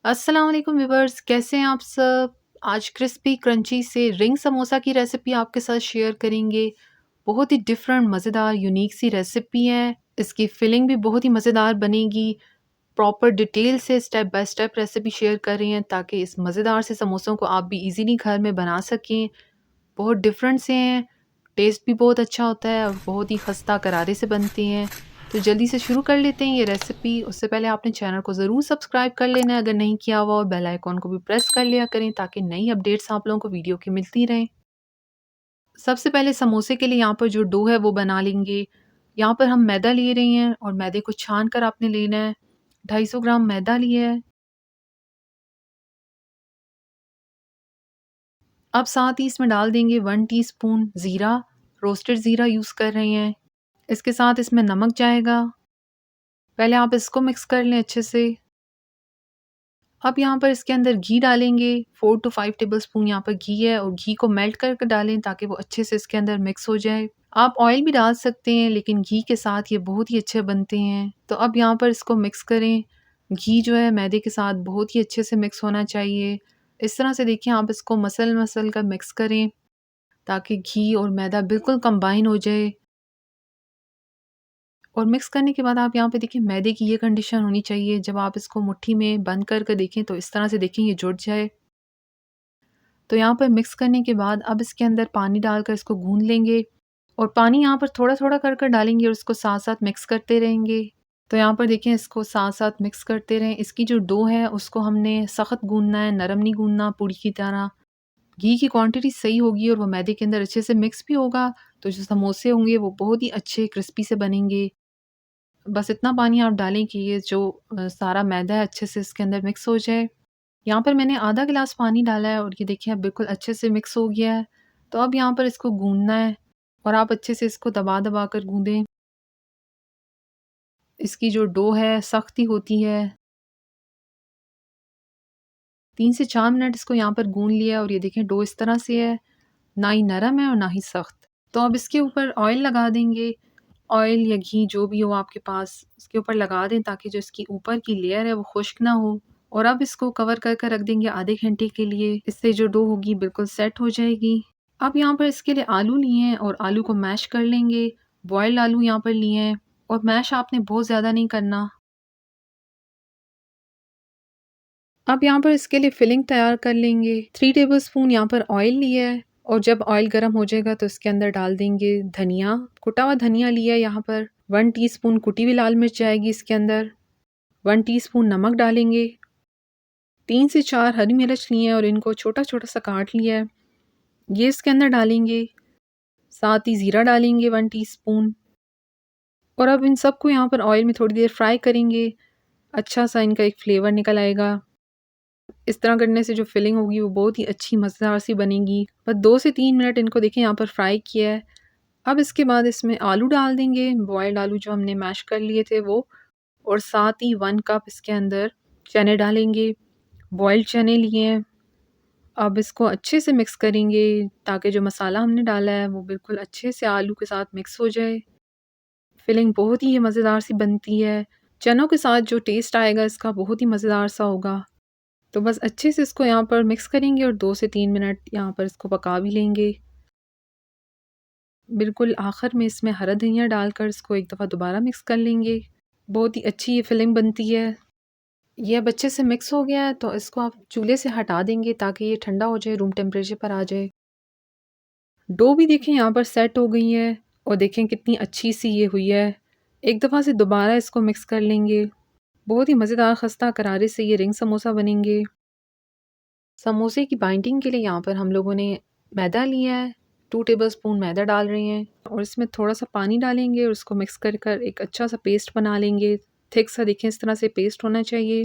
अस्सलाम वालेकुम व्यूवर्स, कैसे हैं आप सब। आज क्रिस्पी क्रंची से रिंग समोसा की रेसिपी आपके साथ शेयर करेंगे। बहुत ही डिफरेंट, मज़ेदार, यूनिक सी रेसिपी है। इसकी फिलिंग भी बहुत ही मज़ेदार बनेगी। प्रॉपर डिटेल से step by step recipe share कर रही हैं ताकि इस मज़ेदार से समोसों को आप भी इजीली घर में बना सकें। बहुत डिफरेंट से हैं, टेस्ट भी बहुत अच्छा होता है और बहुत ही खस्ता करारे से बनते हैं। तो जल्दी से शुरू कर लेते हैं ये रेसिपी। उससे पहले आपने चैनल को ज़रूर सब्सक्राइब कर लेना है अगर नहीं किया हुआ, और बेल आइकॉन को भी प्रेस कर लिया करें ताकि नई अपडेट्स आप लोगों को वीडियो की मिलती रहें। सबसे पहले समोसे के लिए यहाँ पर जो डो है वो बना लेंगे। यहाँ पर हम मैदा ले रहे हैं और मैदे को छान कर आपने लेना है। 250 ग्राम मैदा लिया है। अब साथ ही इसमें डाल देंगे 1 टीस्पून ज़ीरा। रोस्टेड ज़ीरा यूज़ कर रहे हैं। इसके साथ इसमें नमक जाएगा। पहले आप इसको मिक्स कर लें अच्छे से। अब यहाँ पर इसके अंदर घी डालेंगे। 4 टू 5 टेबलस्पून यहाँ पर घी है और घी को मेल्ट करके डालें ताकि वो अच्छे से इसके अंदर मिक्स हो जाए। आप ऑयल भी डाल सकते हैं लेकिन घी के साथ ये बहुत ही अच्छे बनते हैं। तो अब यहाँ पर इसको मिक्स करें। घी जो है मैदे के साथ बहुत ही अच्छे से मिक्स होना चाहिए। इस तरह से देखिए, आप इसको मसल मसल कर मिक्स करें ताकि घी और मैदा बिल्कुल कंबाइन हो जाए। और मिक्स करने के बाद आप यहाँ पे देखिए, मैदे की ये कंडीशन होनी चाहिए, जब आप इसको मुट्ठी में बंद कर देखें तो इस तरह से देखें ये जुड़ जाए। तो यहाँ पर मिक्स करने के बाद अब इसके अंदर पानी डालकर इसको गूंद लेंगे और पानी यहाँ पर थोड़ा थोड़ा कर कर डालेंगे और इसको साथ साथ मिक्स करते रहेंगे। तो यहाँ पर देखें, इसको साथ साथ मिक्स करते रहें। इसकी जो डो है उसको हमने सख्त गूंदना है, नरम नहीं गूंदना पूड़ी की तरह। घी की क्वांटिटी सही होगी और वो मैदे के अंदर अच्छे से मिक्स भी होगा, तो जो समोसे होंगे वो बहुत ही अच्छे क्रिस्पी से बनेंगे। बस इतना पानी आप डालें कि ये जो सारा मैदा है अच्छे से इसके अंदर मिक्स हो जाए। यहाँ पर मैंने आधा गिलास पानी डाला है और ये देखिए अब बिल्कुल अच्छे से मिक्स हो गया है। तो अब यहाँ पर इसको गूंदना है और आप अच्छे से इसको दबा दबा कर गूंदें। इसकी जो डो है सख्त ही होती है। 3 से 4 मिनट इसको यहाँ पर गूंद लिया और ये देखें डो इस तरह से है, ना ही नरम है और ना ही सख्त। तो अब इसके ऊपर ऑयल लगा देंगे। ऑयल या घी जो भी हो आपके पास, इसके ऊपर लगा दें ताकि जो इसकी ऊपर की लेयर है वो खुश्क ना हो। और अब इसको कवर कर कर रख देंगे आधे घंटे के लिए। इससे जो डो होगी बिल्कुल सेट हो जाएगी। अब यहाँ पर इसके लिए आलू लिए हैं और आलू को मैश कर लेंगे। बॉयल्ड आलू यहाँ पर लिए हैं और मैश आपने बहुत ज़्यादा नहीं करना। अब यहाँ पर इसके लिए फिलिंग तैयार कर लेंगे। 3 टेबलस्पून यहाँ पर ऑयल लिया है और जब ऑयल गर्म हो जाएगा तो इसके अंदर डाल देंगे धनिया। कुटा हुआ धनिया लिया है यहाँ पर। 1 टीस्पून कुटी हुई लाल मिर्च जाएगी इसके अंदर। 1 टीस्पून नमक डालेंगे। 3 से 4 हरी मिर्च लिए हैं और इनको छोटा छोटा सा काट लिया है, ये इसके अंदर डालेंगे। साथ ही ज़ीरा डालेंगे 1 टीस्पून। और अब इन सबको यहाँ पर ऑयल में थोड़ी देर फ्राई करेंगे। अच्छा सा इनका एक फ्लेवर निकल आएगा। इस तरह करने से जो फिलिंग होगी वो बहुत ही अच्छी मज़ेदार सी बनेगी। बस 2 से 3 मिनट इनको देखें यहाँ पर फ्राई किया है। अब इसके बाद इसमें आलू डाल देंगे, बॉयल्ड आलू जो हमने मैश कर लिए थे वो। और साथ ही 1 कप इसके अंदर चने डालेंगे। बॉयल्ड चने लिए हैं। अब इसको अच्छे से मिक्स करेंगे ताकि जो मसाला हमने डाला है वो बिल्कुल अच्छे से आलू के साथ मिक्स हो जाए। फिलिंग बहुत ही मज़ेदार सी बनती है। चनों के साथ जो टेस्ट आएगा इसका बहुत ही मज़ेदार सा होगा। तो बस अच्छे से इसको यहाँ पर मिक्स करेंगे और 2 से 3 मिनट यहाँ पर इसको पका भी लेंगे। बिल्कुल आखिर में इसमें हरा धनिया डालकर इसको एक दफ़ा दोबारा मिक्स कर लेंगे। बहुत ही अच्छी ये फिलिंग बनती है। ये अब अच्छे से मिक्स हो गया है तो इसको आप चूल्हे से हटा देंगे ताकि ये ठंडा हो जाए, रूम टेम्परेचर पर आ जाए। डो भी देखें यहाँ पर सेट हो गई है और देखें कितनी अच्छी सी ये हुई है। एक दफ़ा से दोबारा इसको मिक्स कर लेंगे। बहुत ही मज़ेदार खस्ता करारे से ये रिंग समोसा बनेंगे। समोसे की बाइंडिंग के लिए यहाँ पर हम लोगों ने मैदा लिया है। 2 टेबलस्पून मैदा डाल रहे हैं और इसमें थोड़ा सा पानी डालेंगे और उसको मिक्स कर कर एक अच्छा सा पेस्ट बना लेंगे। थिक सा देखें इस तरह से पेस्ट होना चाहिए।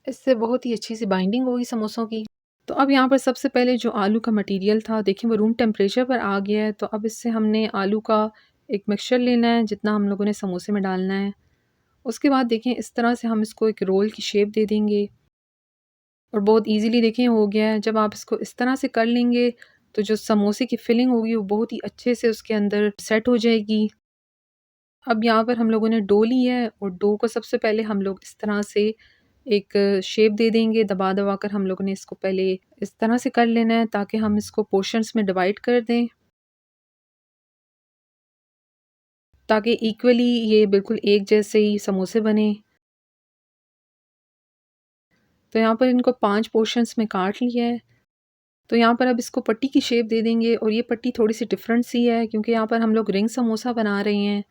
इससे बहुत ही अच्छी सी बाइंडिंग होगी समोसों की। तो अब यहाँ पर सबसे पहले जो आलू का मटेरियल था देखें वो रूम टेम्परेचर पर आ गया है। तो अब इससे हमने आलू का एक मिक्सचर लेना है जितना हम लोगों ने समोसे में डालना है। उसके बाद देखें इस तरह से हम इसको एक रोल की शेप दे देंगे और बहुत इजीली देखें हो गया है। जब आप इसको इस तरह से कर लेंगे तो जो समोसे की फिलिंग होगी वो बहुत ही अच्छे से उसके अंदर सेट हो जाएगी। अब यहाँ पर हम लोगों ने डो ली है और डो को सबसे पहले हम लोग इस तरह से एक शेप दे देंगे, दबा-दबा कर हम लोगों ने इसको पहले इस तरह से कर लेना है ताकि हम इसको पोर्शन्स में डिवाइड कर दें। ताकि इक्वली ये बिल्कुल एक जैसे ही समोसे बने। तो यहाँ पर इनको 5 पोर्शन्स में काट लिया है। तो यहाँ पर अब इसको पट्टी की शेप दे देंगे और ये पट्टी थोड़ी-सी डिफरेंट सी है क्योंकि यहाँ पर हम लोग रिंग समोसा बना रहे हैं।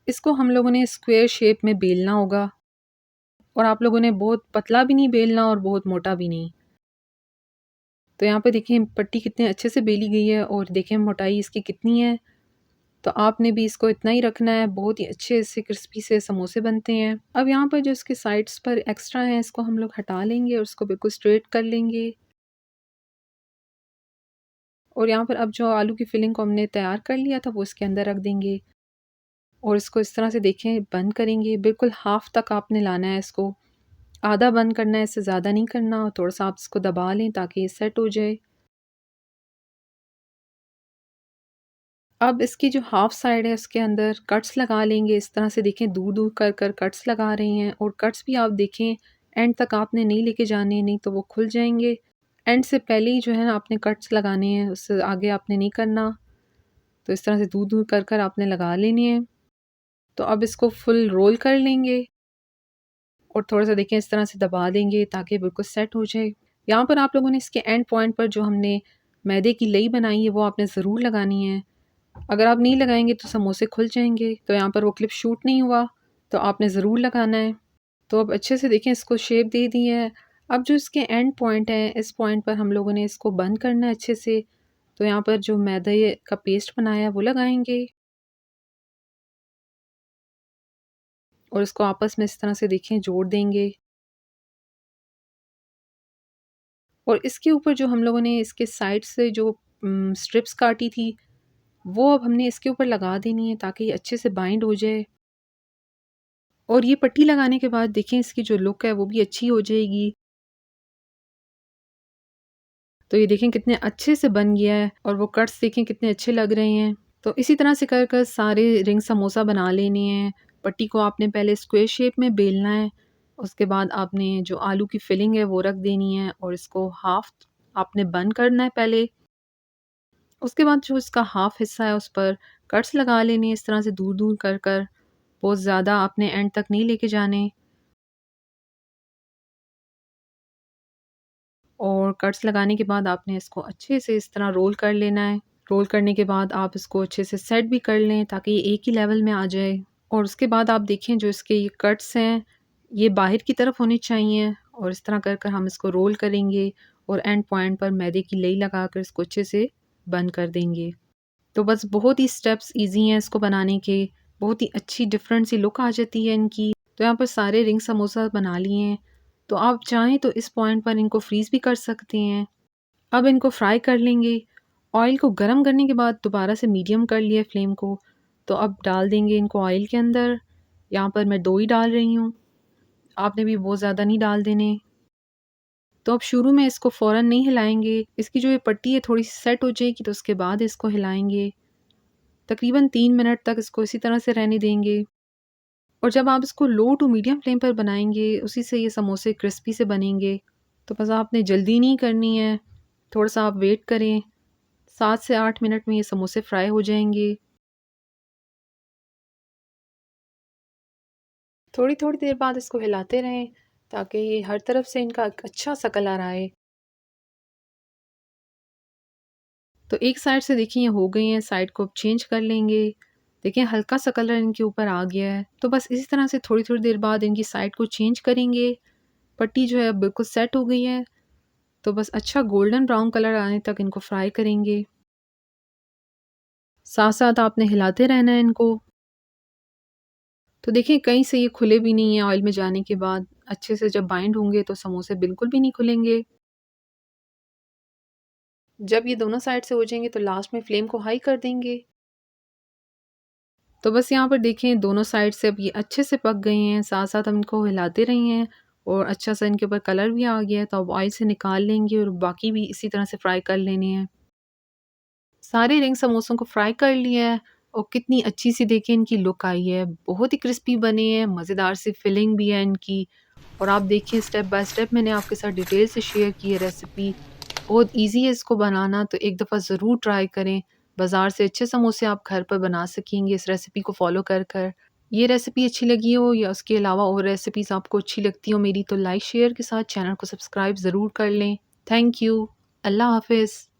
इसको हम लोगों ने स्क्वायर शेप में बेलना होगा और आप लोगों ने बहुत पतला भी नहीं बेलना और बहुत मोटा भी नहीं। तो यहाँ पे देखें पट्टी कितने अच्छे से बेली गई है और देखें मोटाई इसकी कितनी है। तो आपने भी इसको इतना ही रखना है, बहुत ही अच्छे से क्रिस्पी से समोसे बनते हैं। अब यहाँ पर जो इसके साइड्स पर एक्स्ट्रा है इसको हम लोग हटा लेंगे और उसको बिल्कुल स्ट्रेट कर लेंगे। और यहाँ पर अब जो आलू की फिलिंग को हमने तैयार कर लिया था वो इसके अंदर रख देंगे और इसको इस तरह से देखें बंद करेंगे। बिल्कुल हाफ तक आपने लाना है इसको, आधा बंद करना है, इससे ज़्यादा नहीं करना। और थोड़ा सा आप इसको दबा लें ताकि ये सेट हो जाए। अब इसकी जो हाफ साइड है उसके अंदर कट्स लगा लेंगे। इस तरह से देखें दूर दूर कर कर कट्स लगा रहे हैं और कट्स भी आप देखें एंड तक आपने नहीं लेके जाने, नहीं तो वो खुल जाएंगे। एंड से पहले ही जो है ना आपने कट्स लगाने हैं, उससे आगे आपने नहीं करना। तो इस तरह से दूर दूर कर कर आपने लगा लेने हैं। तो अब इसको फुल रोल कर लेंगे और थोड़ा सा देखें इस तरह से दबा देंगे ताकि बिल्कुल सेट हो जाए। यहाँ पर आप लोगों ने इसके एंड पॉइंट पर जो हमने मैदे की लई बनाई है वो आपने ज़रूर लगानी है। अगर आप नहीं लगाएंगे तो समोसे खुल जाएंगे। तो यहाँ पर वो क्लिप शूट नहीं हुआ, तो आपने ज़रूर लगाना है। तो अब अच्छे से देखें इसको शेप दे दी है। अब जो इसके एंड पॉइंट है इस पॉइंट पर हम लोगों ने इसको बंद करना है अच्छे से। तो यहाँ पर जो मैदे का पेस्ट बनाया है वो लगाएंगे और इसको आपस में इस तरह से देखें जोड़ देंगे। और इसके ऊपर जो हम लोगों ने इसके साइड से जो स्ट्रिप्स काटी थी वो अब हमने इसके ऊपर लगा देनी है ताकि ये अच्छे से बाइंड हो जाए। और ये पट्टी लगाने के बाद देखें इसकी जो लुक है वो भी अच्छी हो जाएगी। तो ये देखें कितने अच्छे से बन गया है और वो कट्स देखें कितने अच्छे लग रहे हैं। तो इसी तरह से कर कर सारे रिंग समोसा बना लेने हैं। पट्टी को आपने पहले स्क्वायर शेप में बेलना है, उसके बाद आपने जो आलू की फिलिंग है वो रख देनी है और इसको हाफ आपने बंद करना है पहले। उसके बाद जो इसका हाफ हिस्सा है उस पर कट्स लगा लेने हैं इस तरह से दूर दूर कर कर। बहुत ज़्यादा आपने एंड तक नहीं लेके जाने। और कट्स लगाने के बाद आपने इसको अच्छे से इस तरह रोल कर लेना है। रोल करने के बाद आप इसको अच्छे से सेट भी कर लें ताकि ये एक ही लेवल में आ जाए। और उसके बाद आप देखें जो इसके ये कट्स हैं ये बाहर की तरफ होने चाहिए और इस तरह कर कर हम इसको रोल करेंगे और एंड पॉइंट पर मैदे की लई लगा कर इसको अच्छे से बंद कर देंगे। तो बस बहुत ही स्टेप्स ईजी हैं इसको बनाने के। बहुत ही अच्छी डिफरेंट सी लुक आ जाती है इनकी। तो यहाँ पर सारे रिंग समोसा बना लिए हैं। तो आप चाहें तो इस पॉइंट पर इनको फ्रीज़ भी कर सकते हैं। अब इनको फ्राई कर लेंगे। ऑयल को गर्म करने के बाद दोबारा से मीडियम कर लिया फ्लेम को। तो अब डाल देंगे इनको ऑयल के अंदर। यहाँ पर मैं 2 ही डाल रही हूँ, आपने भी बहुत ज़्यादा नहीं डाल देने। तो अब शुरू में इसको फ़ौरन नहीं हिलाएंगे। इसकी जो ये पट्टी है थोड़ी सी सेट हो जाएगी तो उसके बाद इसको हिलाएंगे। तकरीबन 3 मिनट तक इसको इसी तरह से रहने देंगे। और जब आप इसको लो टू मीडियम फ्लेम पर बनाएंगे उसी से ये समोसे क्रिस्पी से बनेंगे। तो बस आपने जल्दी नहीं करनी है, थोड़ा सा आप वेट करें। 7 से 8 मिनट में ये समोसे फ्राई हो जाएंगे। थोड़ी थोड़ी देर बाद इसको हिलाते रहें ताकि ये हर तरफ से इनका एक अच्छा सा कलर आए। तो एक साइड से देखिए ये हो गई हैं, साइड को अब चेंज कर लेंगे। देखिए हल्का सा कलर इनके ऊपर आ गया है। तो बस इसी तरह से थोड़ी थोड़ी देर बाद इनकी साइड को चेंज करेंगे। पट्टी जो है अब बिल्कुल सेट हो गई है। तो बस अच्छा गोल्डन ब्राउन कलर आने तक इनको फ्राई करेंगे। साथ साथ आपने हिलाते रहना है इनको। तो देखिए कहीं से ये खुले भी नहीं है ऑयल में जाने के बाद। अच्छे से जब बाइंड होंगे तो समोसे बिल्कुल भी नहीं खुलेंगे। जब ये दोनों साइड से हो जाएंगे तो लास्ट में फ्लेम को हाई कर देंगे। तो बस यहाँ पर देखें दोनों साइड से अब ये अच्छे से पक गए हैं। साथ साथ हम इनको हिलाते रहे हैं और अच्छा सा इनके ऊपर कलर भी आ गया है। तो अब ऑयल से निकाल लेंगे और बाकी भी इसी तरह से फ्राई कर लेने हैं। सारे रिंग समोसों को फ्राई कर लिया है। और कितनी अच्छी सी देखें इनकी लुक आई है, बहुत ही क्रिस्पी बने हैं, मज़ेदार सी फिलिंग भी है इनकी। और आप देखिए स्टेप बाय स्टेप मैंने आपके साथ डिटेल से शेयर की है रेसिपी। बहुत ईज़ी है इसको बनाना, तो एक दफ़ा ज़रूर ट्राई करें। बाज़ार से अच्छे समोसे आप घर पर बना सकेंगे इस रेसिपी को फ़ॉलो कर। ये रेसिपी अच्छी लगी हो या उसके अलावा और रेसिपीज़ आपको अच्छी लगती हो मेरी, तो लाइक शेयर के साथ चैनल को सब्सक्राइब ज़रूर कर लें। Thank you. अल्लाह हाफ़िज़।